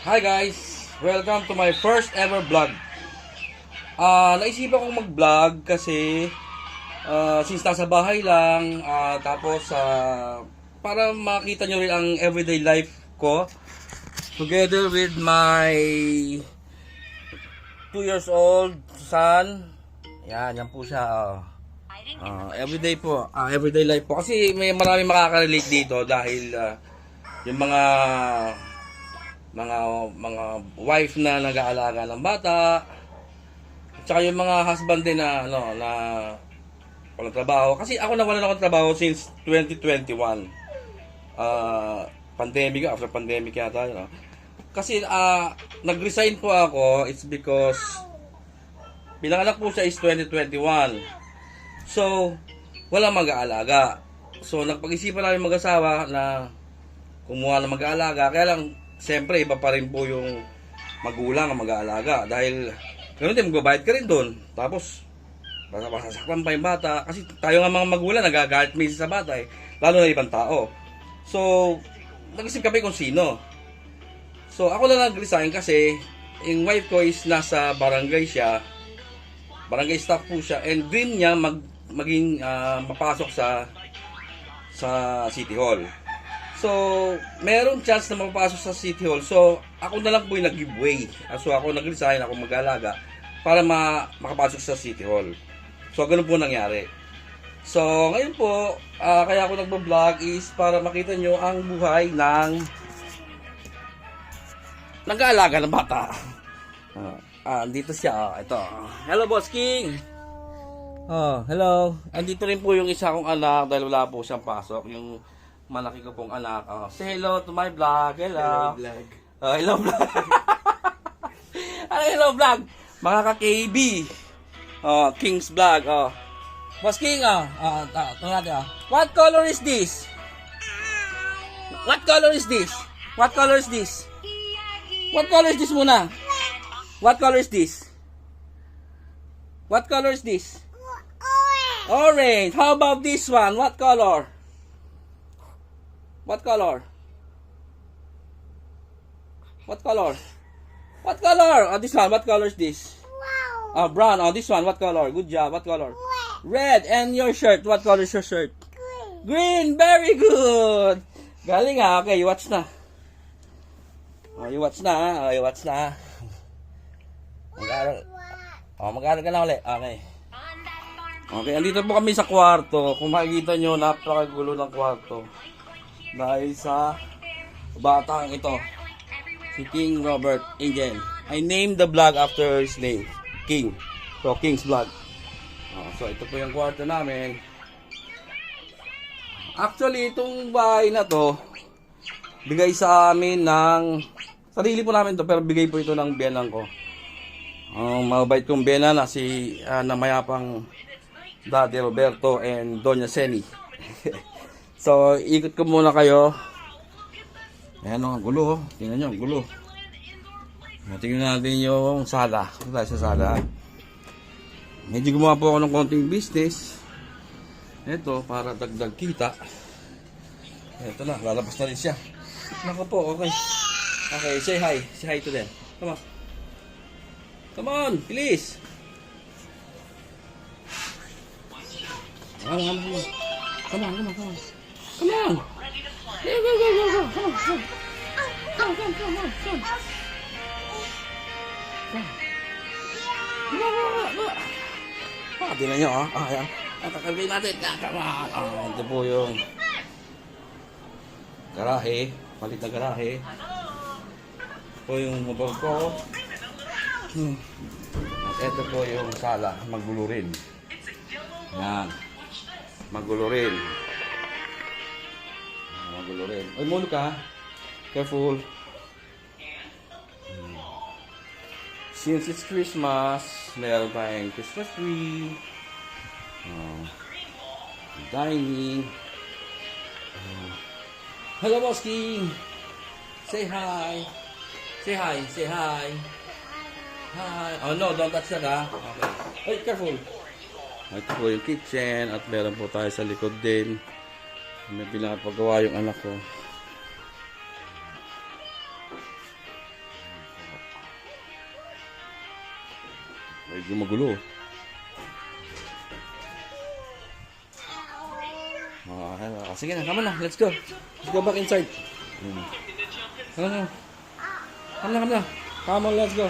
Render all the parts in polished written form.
Hi guys! Welcome to my first ever vlog. Naisipan kong mag-vlog kasi since nasa bahay lang, tapos para makita nyo rin ang everyday life ko together with my 2 years old son. Yan po siya. Everyday po, everyday life po. Kasi may marami makaka-relate dito dahil yung mga wife na nag-aalaga ng bata, at saka yung mga husband din na walang trabaho. Kasi ako nawalan ako ng trabaho since 2021. Pandemic, after pandemic yata, Kasi nag-resign po ako, it's because pinanganak po siya is 2021. So, walang mag-aalaga. So, nagpag-isipan namin mag-asawa na kumuha ng mag-aalaga. Kaya lang, siyempre, iba pa rin po yung magulang ang mag-aalaga. Dahil, ganoon din, magbabayad ka rin doon. Tapos, masasaktan pa yung bata. Kasi tayo nga mga magulang, nagagalit minsan sa bata eh. Lalo na ibang tao. So, nag-isip kami kung sino. So, ako lang nag-resign kasi, yung wife ko is nasa barangay siya. Barangay staff po siya. And dream niya maging mapasok sa City Hall. So, merong chance na mapapasok sa City Hall. So, ako na lang po yung nag-giveaway. So, ako nag-resign, ako mag-alaga para makapasok sa City Hall. So, ganun po nangyari. So, ngayon po, kaya ako nagbo-vlog is para makita nyo ang buhay ng nag-aalaga ng bata. Dito siya. Ito. Hello, Boss King! Hello. Andito rin po yung isa kong anak dahil wala po siyang pasok. Yung malaki ko pong anak. Say hello to my vlog. Hello. Hello vlog. Hello vlog. Hello vlog. Mga ka-KB. King's vlog. Boss King. What color is this? What color is this? What color is this? What color is this muna? What color is this? What color is this? Orange. How about this one? What color? What color? What color? What color? This one. What color is this? Wow. Brown. This one. What color? Good job. What color? Red. And your shirt. What color is your shirt? Green. Very good. Galing ha. Okay, you watch na. You watch na. You watch na. Mag-aaral ka na ulit. Okay. Okay, andito po kami sa kwarto. Kung makikita nyo, napakagulo ng kwarto. Dahil sa batang ito, si King Robert Angel. I named the vlog after his name, King. So, King's Vlog. So, ito po yung kwarto namin. Actually, itong bahay na to, bigay sa amin ng, sarili po namin to, pero bigay po ito ng biyanan ko. Mabait kong biyanan na si namayapang Daddy Roberto and Doña Seni. So, ikot ko muna kayo. Ayan o, ang gulo. Tingnan nyo, ang gulo. Tingnan natin yung sala. Ito tayo sa sala. Medyo gumawa po ako ng konting business. Ito, para dagdag kita. Ito na, lalabas na rin siya. Naku po, okay. Okay, say hi. Say hi to them. Come on. Come on, please. Come on. Come on. Come on. Go. Tingnan nyo, ayan. Kakalbin natin. Come on. Ito po yung garahe. Palit na garahe. Ito po yung motor ko. At ito po yung sala. Magulo rin. Yan. Magulo rin. Uy, mulo ka. Careful. Since it's Christmas, meron tayong Christmas tree. Dining. Hello, Boss King. Say hi. Say hi. Say hi. Hi. Oh no, don't touch that ha. Okay. Hey, careful. Ito po yung kitchen at meron po tayo sa likod din. May pinapagawa yung anak ko. Medyo magulo. Sige na, come on na. Let's go. Let's go back inside. Come on. Come on. Come on, let's go.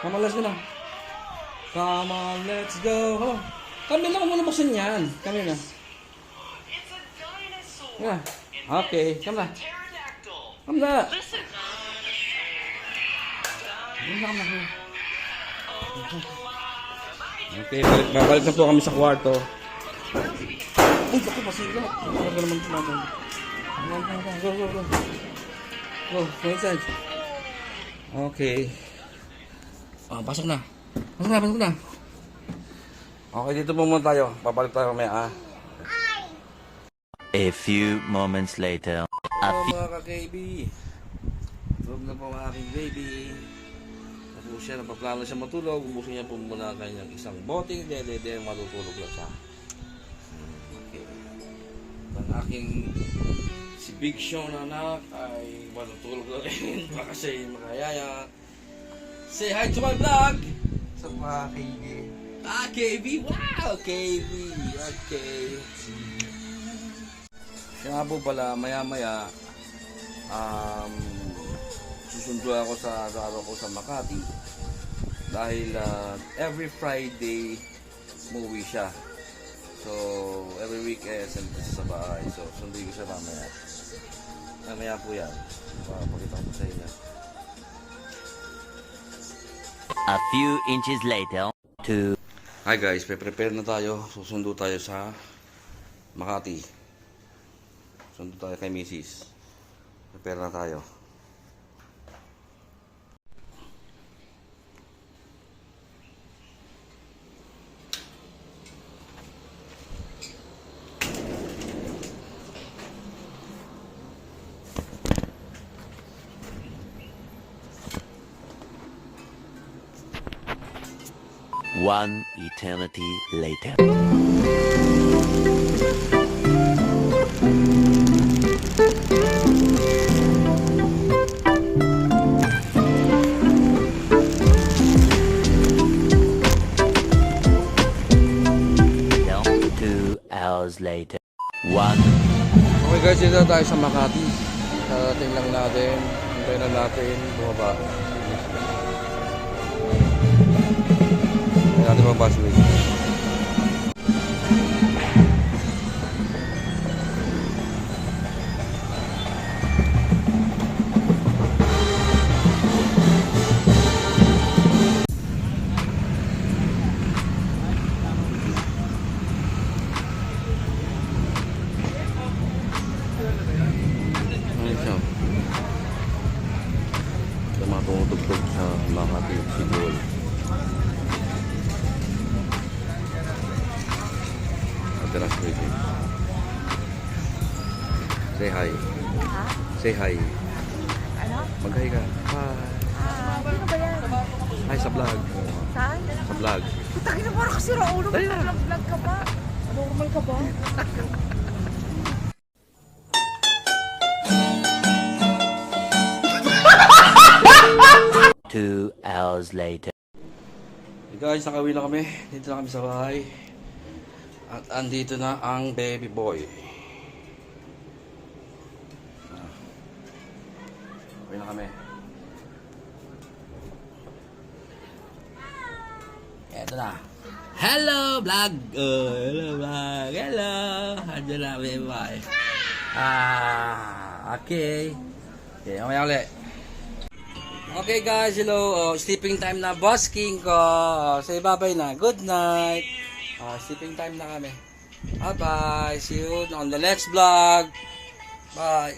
Come on, let's go na. Come on, let's go. Come on. Kami na muna buksan yan. Kami na. Yeah. Okay, come na. Come na. Okay, babalik na po kami sa kwarto. Uy, ako, pasig na. Ano ka naman tumatang? Go. Go inside. Okay. Pasok na. Pasok na. Okay, dito po muna tayo. Babalik tayo mamaya, A few moments later. Mga ka-KB. Tulog na po ang aking baby. Tapos siya, napaplano siya matulog. Ubusin niya po muna kanyang isang boting dede, matutulog lang siya. Okay. Ang aking si Big Sean na anak ay matutulog lang rin. Baka siya yung makayaya. Say hi to my vlog! Sa mga KB. KB! Wow! KB! Okay. Siya nga po pala, maya-maya, susundo ako sa araw ko sa Makati dahil every Friday umuwi siya. So every weekend sa bahay. So sunduin ko siya mamaya po yan. Pakita ko sa inyo. A few inches later. Hi guys, prepare na tayo. Susundo tayo sa Makati. Sundo tayo kay Mrs. Prepare na tayo. One eternity later. Later. Okay guys, dito tayo sa Makati. Darating lang natin. Hintayin na natin. Bumaba. Hintayin natin mga busway. Tumutugtog sa Makati Sigol. Madalas pwede. Say hi. Say hi. Ano? Mag-hi ka. Hi. Sino ba yan? Hi sa vlog. Saan? Sa vlog. Putangin na parang kasi Raulo. Vlog ka ba? Normal ka ba? 2 hours later. Hey guys, nakauwi na kami. Dito na kami sa bahay. At andito na ang baby boy. Uwi na kami. Eto na. Hello vlog! Hello vlog! Hello! Andyan na baby boy. Okay. Okay, mamaya ulit. Okay guys, hello. Sleeping time na, boss king ko. Say bye-bye na. Good night. Sleeping time na kami. Bye-bye. See you on the next vlog. Bye.